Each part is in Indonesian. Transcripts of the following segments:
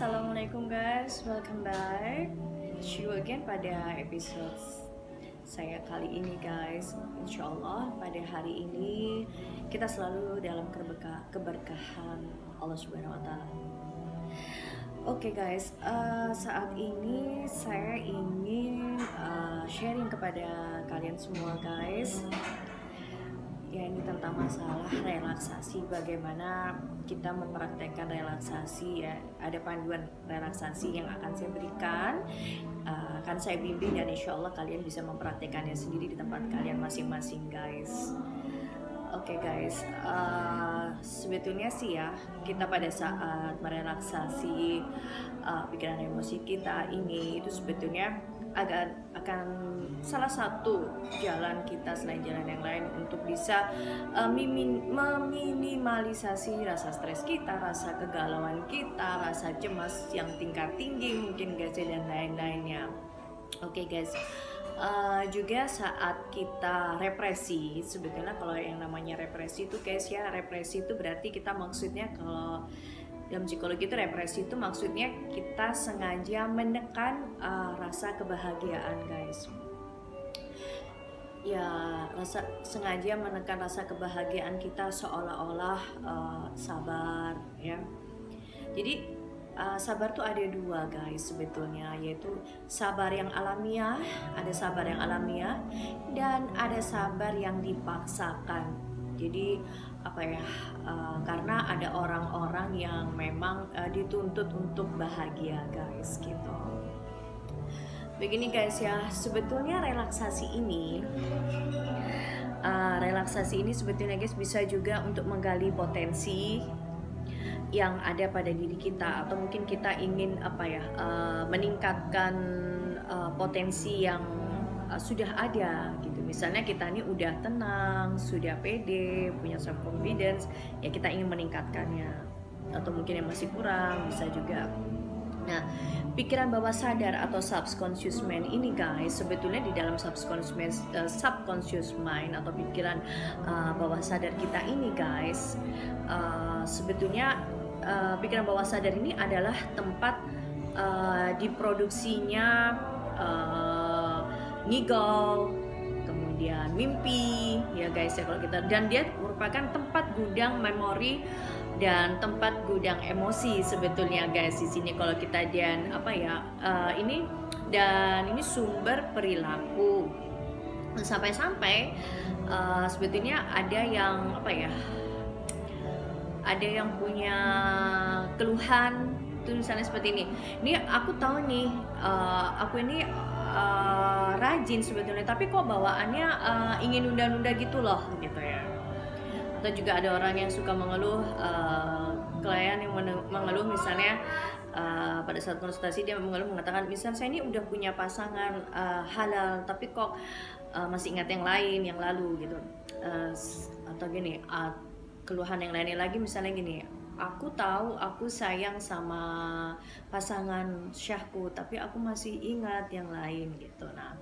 Assalamualaikum guys, welcome back. See you again pada episode saya kali ini guys. Insya Allah pada hari ini kita selalu dalam keberkahan Allah Subhanahu Wa Taala. Oke guys, saat ini saya ingin sharing kepada kalian semua guys. Ya, ini tentang masalah relaksasi, bagaimana kita mempraktekkan relaksasi ya. Ada panduan relaksasi yang akan saya berikan, akan saya bimbing, dan insya Allah kalian bisa mempraktekannya sendiri di tempat kalian masing-masing guys. Oke guys, sebetulnya sih ya, kita pada saat merelaksasi pikiran emosi kita ini, itu sebetulnya akan salah satu jalan kita selain jalan yang lain untuk bisa meminimalisasi rasa stres kita, rasa kegalauan kita, rasa cemas yang tingkat tinggi mungkin guys, dan lain-lainnya. Oke guys, juga saat kita represi, sebetulnya kalau yang namanya represi itu guys ya, represi itu berarti kita maksudnya, kalau dalam psikologi itu represi itu maksudnya kita sengaja menekan rasa kebahagiaan guys. Ya, sengaja menekan rasa kebahagiaan kita seolah-olah sabar ya. Jadi sabar tuh ada dua guys sebetulnya, yaitu sabar yang alamiah, ada sabar yang alamiah, dan ada sabar yang dipaksakan. Jadi apa ya, karena ada orang-orang yang memang dituntut untuk bahagia guys gitu. Begini guys ya, sebetulnya relaksasi ini sebetulnya guys bisa juga untuk menggali potensi yang ada pada diri kita, atau mungkin kita ingin meningkatkan potensi yang sudah ada gitu. Misalnya kita ini udah tenang, sudah pede, punya self confidence, ya kita ingin meningkatkannya. Atau mungkin yang masih kurang, bisa juga. Nah, pikiran bawah sadar atau subconscious mind ini guys, sebetulnya di dalam subconscious mind atau pikiran bawah sadar kita ini guys, sebetulnya pikiran bawah sadar ini adalah tempat diproduksinya ngigau, kemudian mimpi ya guys ya kalau kita, dan dia merupakan tempat gudang memori dan tempat gudang emosi sebetulnya guys di sini kalau kita, dan ini sumber perilaku, sampai-sampai sebetulnya ada yang punya keluhan itu misalnya seperti ini aku tahu nih, aku ini rajin sebetulnya, tapi kok bawaannya ingin nunda-nunda gitu loh gitu ya. Atau juga ada orang yang suka mengeluh, klien yang mengeluh misalnya pada saat konsultasi dia mengeluh mengatakan, misal saya ini udah punya pasangan halal tapi kok masih ingat yang lain yang lalu gitu. Atau gini, keluhan yang lainnya lagi misalnya gini, aku tahu aku sayang sama pasangan syahku, tapi aku masih ingat yang lain gitu. Nah,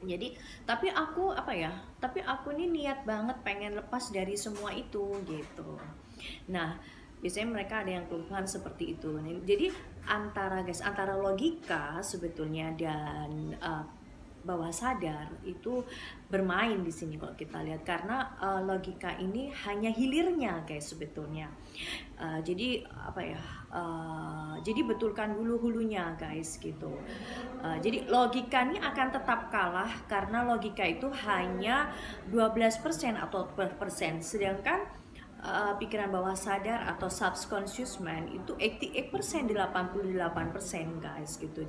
jadi tapi aku ini niat banget pengen lepas dari semua itu gitu. Nah, biasanya mereka ada yang keluhan seperti itu. Jadi antara logika sebetulnya dan bawah sadar itu bermain di sini kalau kita lihat, karena logika ini hanya hilirnya guys sebetulnya. Jadi jadi betulkan dulu hulunya guys gitu. Jadi logika ini akan tetap kalah karena logika itu hanya 12% atau 12%, sedangkan pikiran bawah sadar atau subconscious mind itu 88%, 88% guys gitu.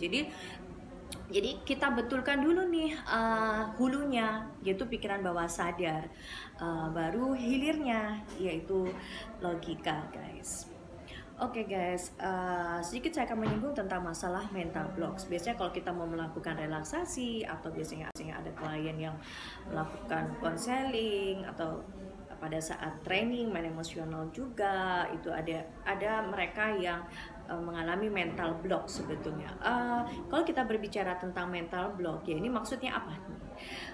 Jadi kita betulkan dulu nih hulunya, yaitu pikiran bawah sadar, baru hilirnya yaitu logika guys. Oke guys, sedikit saya akan menyinggung tentang masalah mental blocks. Biasanya kalau kita mau melakukan relaksasi, atau biasanya ada klien yang melakukan konseling, atau pada saat training main emosional juga, itu ada mereka yang mengalami mental block sebetulnya. Kalau kita berbicara tentang mental block, ya ini maksudnya apa?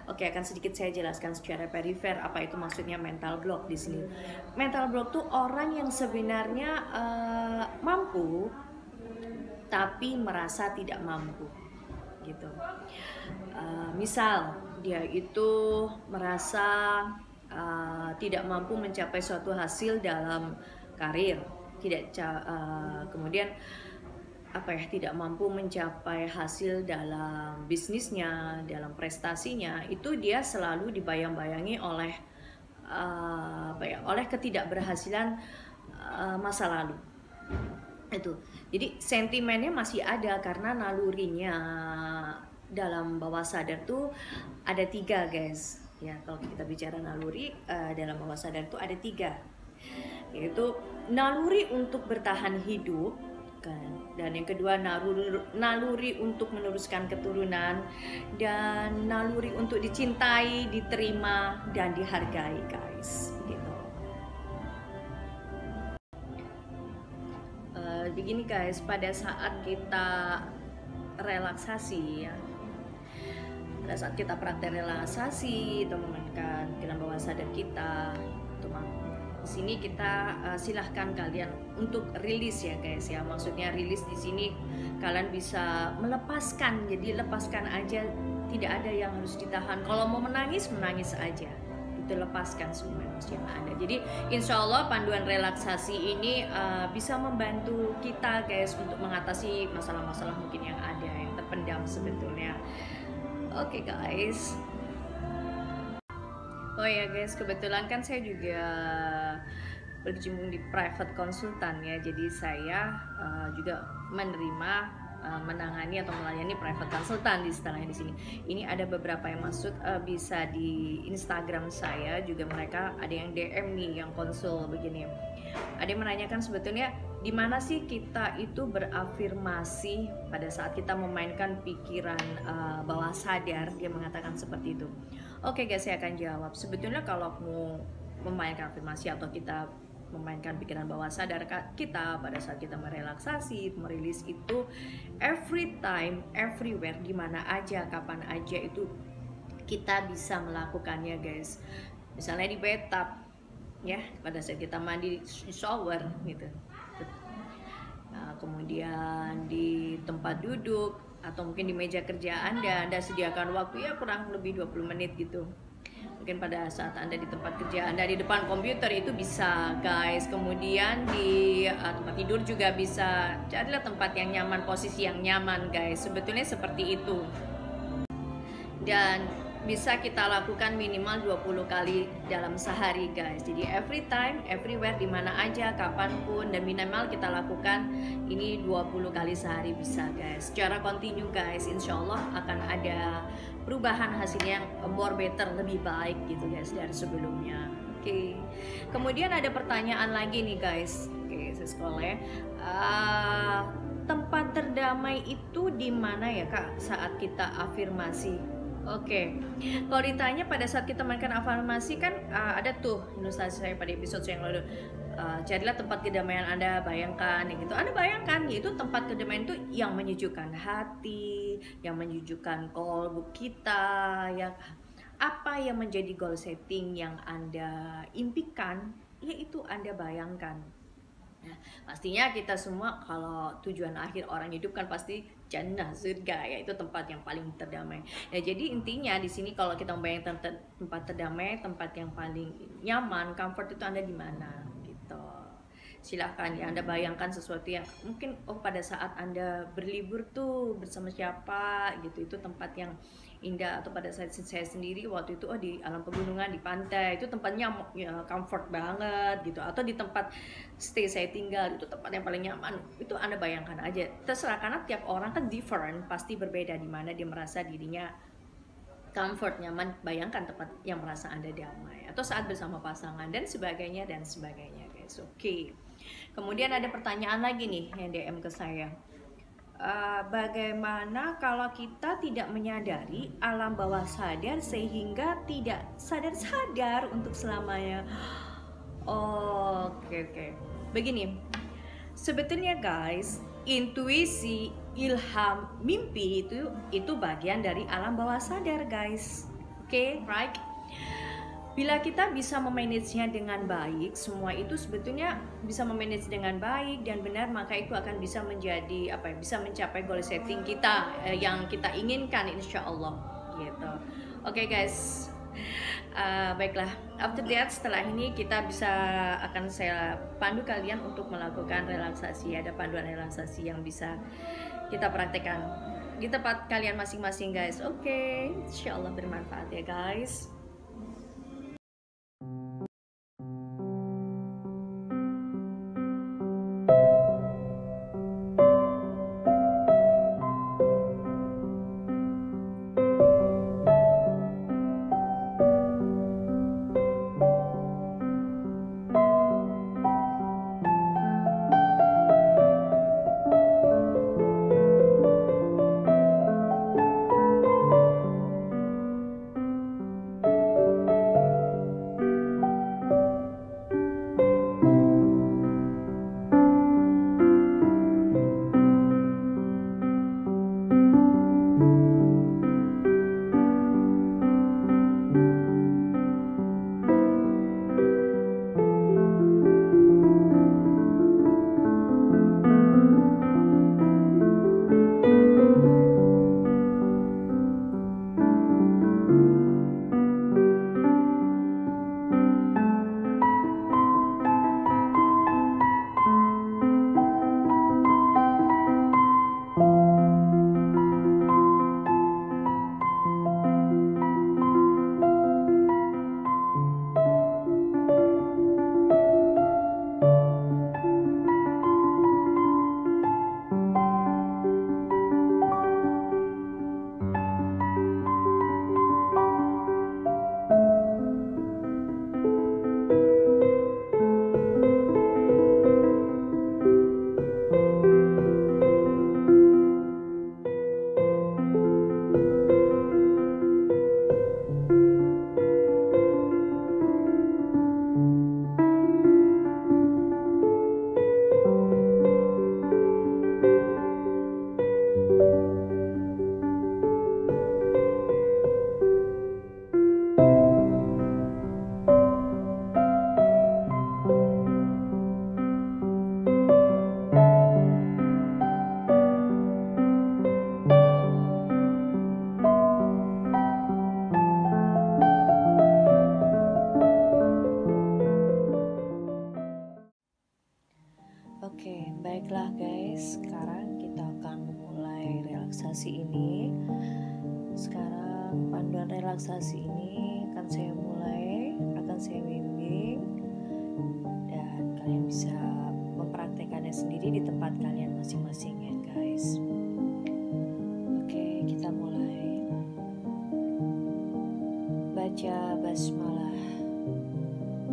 Oke, akan sedikit saya jelaskan secara perifer apa itu maksudnya mental block di sini. Mental block tuh orang yang sebenarnya mampu tapi merasa tidak mampu gitu. Misal dia itu merasa tidak mampu mencapai suatu hasil dalam karir, kemudian tidak mampu mencapai hasil dalam bisnisnya, dalam prestasinya, itu dia selalu dibayang-bayangi oleh oleh ketidakberhasilan masa lalu. Itu jadi sentimennya masih ada, karena nalurinya dalam bawah sadar tuh ada 3 guys ya. Kalau kita bicara naluri dalam bawah sadar tuh ada 3, yaitu naluri untuk bertahan hidup kan, dan yang kedua naluri untuk meneruskan keturunan, dan naluri untuk dicintai, diterima, dan dihargai guys gitu. Begini guys, pada saat kita relaksasi ya, pada saat kita praktek relaksasi atau memainkan pikiran bawah sadar kita, di sini kita silahkan kalian untuk rilis ya guys ya. Maksudnya rilis di sini kalian bisa melepaskan, jadi lepaskan aja, tidak ada yang harus ditahan. Kalau mau menangis, menangis aja, itu lepaskan semua emosi yang ada. Jadi insya Allah panduan relaksasi ini bisa membantu kita guys untuk mengatasi masalah-masalah mungkin yang ada, yang terpendam sebetulnya. Oke guys. Oh ya guys, kebetulan kan saya juga berkecimpung di private konsultan ya. Jadi saya juga menerima, menangani atau melayani private konsultan di istilahnya di sini. Ini ada beberapa yang masuk, bisa di Instagram saya juga, mereka ada yang DM nih, yang konsul begini. Ada yang menanyakan sebetulnya di mana sih kita itu berafirmasi pada saat kita memainkan pikiran bawah sadar, dia mengatakan seperti itu. Oke guys, saya akan jawab. Sebetulnya kalau mau memainkan afirmasi atau kita memainkan pikiran bawah sadar kita pada saat kita merelaksasi, merilis itu every time, everywhere, di mana aja, kapan aja itu kita bisa melakukannya guys. Misalnya di bathtub ya, pada saat kita mandi di shower gitu. Nah, kemudian di tempat duduk atau mungkin di meja kerja Anda sediakan waktu ya kurang lebih 20 menit gitu. Mungkin pada saat Anda di tempat kerja Anda, di depan komputer itu bisa guys. Kemudian di tempat tidur juga bisa. Carilah tempat yang nyaman, posisi yang nyaman guys. Sebetulnya seperti itu. Dan bisa kita lakukan minimal 20 kali dalam sehari guys. Jadi every time, everywhere, dimana aja, kapanpun, dan minimal kita lakukan ini 20 kali sehari bisa guys. Secara kontinu guys, insya Allah akan ada perubahan hasilnya yang more better, lebih baik gitu guys dari sebelumnya. Oke. Kemudian ada pertanyaan lagi nih guys. Oke, saya scroll ya. Tempat terdamai itu di mana ya kak saat kita afirmasi? Oke, kalau ditanya pada saat kita mainkan afirmasi kan ada tuh ilustrasi saya pada episode yang lalu. Carilah tempat kedamaian Anda, bayangkan yang itu. Anda bayangkan, yaitu tempat kedamaian itu yang menyejukkan hati, yang menyejukkan kolbu kita, ya. Apa yang menjadi goal setting yang Anda impikan, yaitu Anda bayangkan. Nah, pastinya kita semua kalau tujuan akhir orang hidup kan pasti jannah, surga, yaitu tempat yang paling terdamai. Nah, jadi intinya di sini kalau kita membayangkan tempat terdamai, tempat yang paling nyaman, comfort itu Anda di mana gitu. Silahkan ya Anda bayangkan sesuatu yang mungkin pada saat Anda berlibur tuh bersama siapa gitu, itu tempat yang indah. Atau pada saat saya sendiri waktu itu di alam pegunungan, di pantai, itu tempatnya comfort banget gitu. Atau di tempat stay saya tinggal, itu tempat yang paling nyaman. Itu Anda bayangkan aja, terserah, karena tiap orang kan different, pasti berbeda di mana dia merasa dirinya comfort, nyaman. Bayangkan tempat yang merasa Anda damai, atau saat bersama pasangan dan sebagainya guys. Oke. Kemudian ada pertanyaan lagi nih yang DM ke saya. Bagaimana kalau kita tidak menyadari alam bawah sadar sehingga tidak sadar-sadar untuk selamanya? Oke. Begini, sebetulnya guys, intuisi, ilham, mimpi itu bagian dari alam bawah sadar guys. Oke, right? Bila kita bisa memanagenya dengan baik, semua itu sebetulnya bisa memanage dengan baik dan benar, maka itu akan bisa menjadi bisa mencapai goal setting kita yang kita inginkan, insya Allah gitu. Oke guys, baiklah. After that, setelah ini kita akan saya pandu kalian untuk melakukan relaksasi. Ada panduan relaksasi yang bisa kita praktekkan di tempat kalian masing-masing guys. Oke, insya Allah bermanfaat ya guys. Oke, baiklah guys, sekarang kita akan memulai relaksasi ini. Sekarang panduan relaksasi ini akan saya bimbing, dan kalian bisa mempraktekannya sendiri di tempat kalian masing-masing ya guys. Oke, kita mulai. Baca basmalah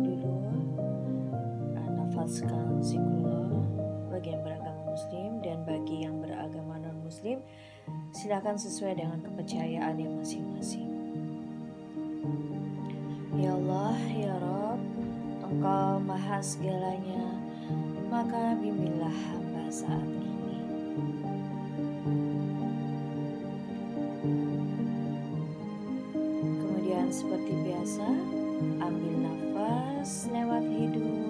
dulu, nafaskan zikrullah bagi yang beragama muslim, dan bagi yang beragama non muslim silakan sesuai dengan kepercayaannya masing-masing. Ya Allah, ya Rabb, Engkau maha segalanya, maka bimbinglah hamba saat ini. Kemudian seperti biasa, ambil nafas lewat hidung,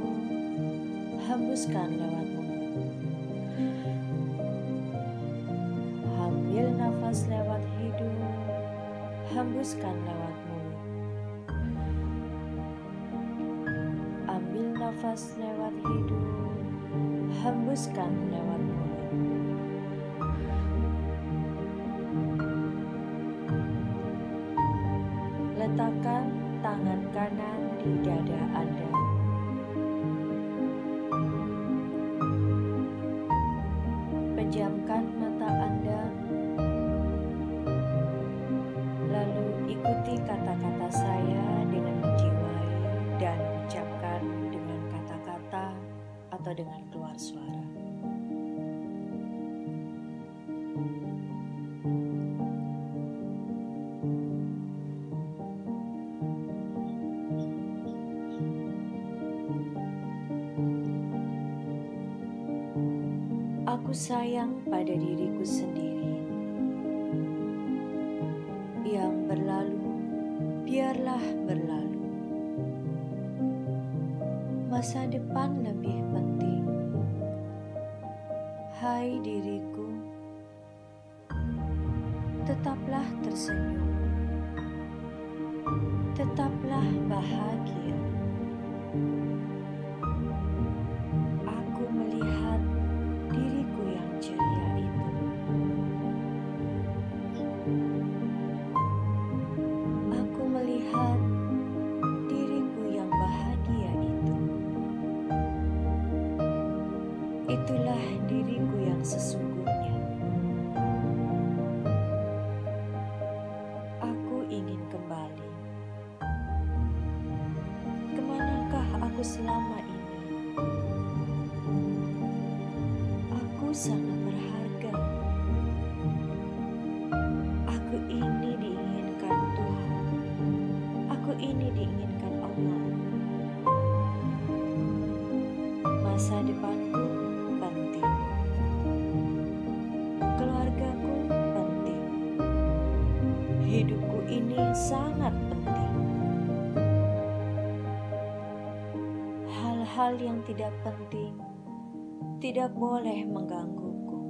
hembuskan lewat mulut. Ambil nafas lewat hidung, hembuskan lewat mulut. Ambil nafas lewat hidung, hembuskan lewat mulut. Letakkan tangan kanan di dada Anda. Pejamkan mata Anda, lalu ikuti kata-kata saya dengan menjiwai dan ucapkan dengan kata-kata atau dengan keluar suara. Aku sayang pada diriku sendiri. Yang berlalu, biarlah berlalu. masa depan lebih penting. Hai diriku, tetaplah tersenyum, tetaplah bahagia. Aku melihat diriku yang ceria itu. Aku melihat diriku yang bahagia itu. Itulah diriku yang sesungguhnya. Aku ingin kembali. Kemanakah aku selama ini? Aku sangat berharga. Aku ini diinginkan Tuhan. Aku ini diinginkan Allah. Masa depanku penting. Keluargaku penting. Hidupku ini sangat penting. Hal-hal yang tidak penting tidak boleh menggangguku.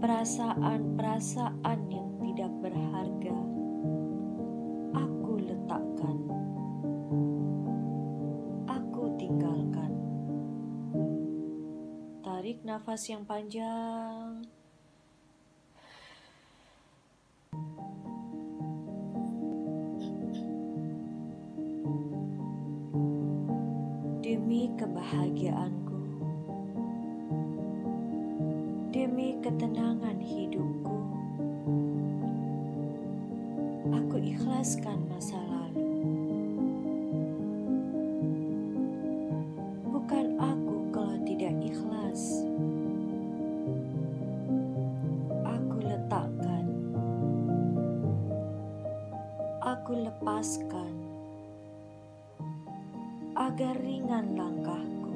Perasaan-perasaan yang tidak berharga aku letakkan. Aku tinggalkan. Tarik nafas yang panjang. Demi kebahagiaanku, demi ketenangan hidupku, aku ikhlaskan masa lalu. Bukan aku kalau tidak ikhlas. Aku letakkan, aku lepaskan, agar ringan langkahku,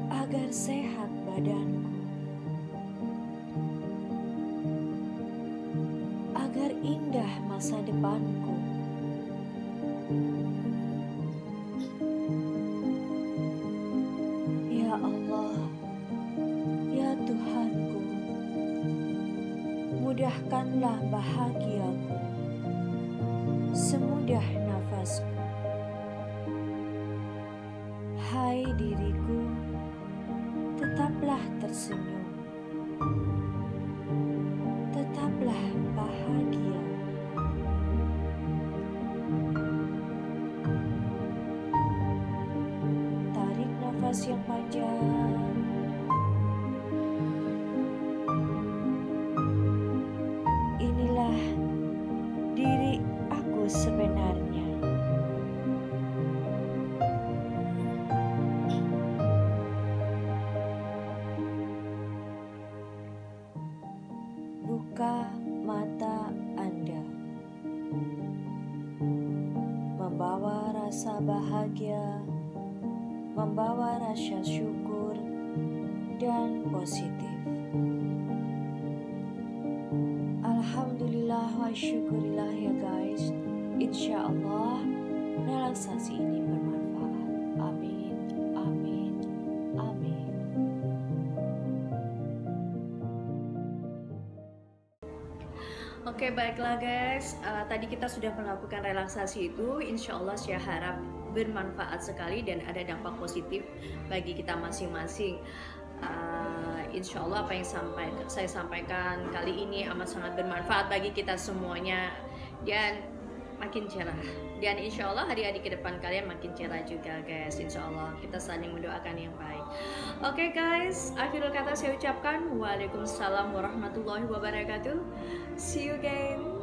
agar sehat badanku, agar indah masa depanku. Ya Allah, ya Tuhanku, mudahkanlah bahagiaku semudah nafasku. Hai diriku, tetaplah tersenyum, tetaplah bahagia. Tarik nafas yang panjang. Inilah diri aku sebenarnya. Buka mata Anda, membawa rasa bahagia, membawa rasa syukur dan positif. Alhamdulillah wa syukurillah ya guys. Insya Allah relaksasi ini bermanfaat. Amin, amin, amin. Oke, baiklah guys, tadi kita sudah melakukan relaksasi itu. Insya Allah saya harap bermanfaat sekali dan ada dampak positif bagi kita masing-masing. Insya Allah apa yang saya sampaikan kali ini amat sangat bermanfaat bagi kita semuanya dan makin cerah. Dan insya Allah hari-hari ke depan kalian makin cerah juga guys. Insya Allah kita saling mendoakan yang baik. Oke guys, akhirul kata saya ucapkan Waalaikumsalam warahmatullahi wabarakatuh. See you again.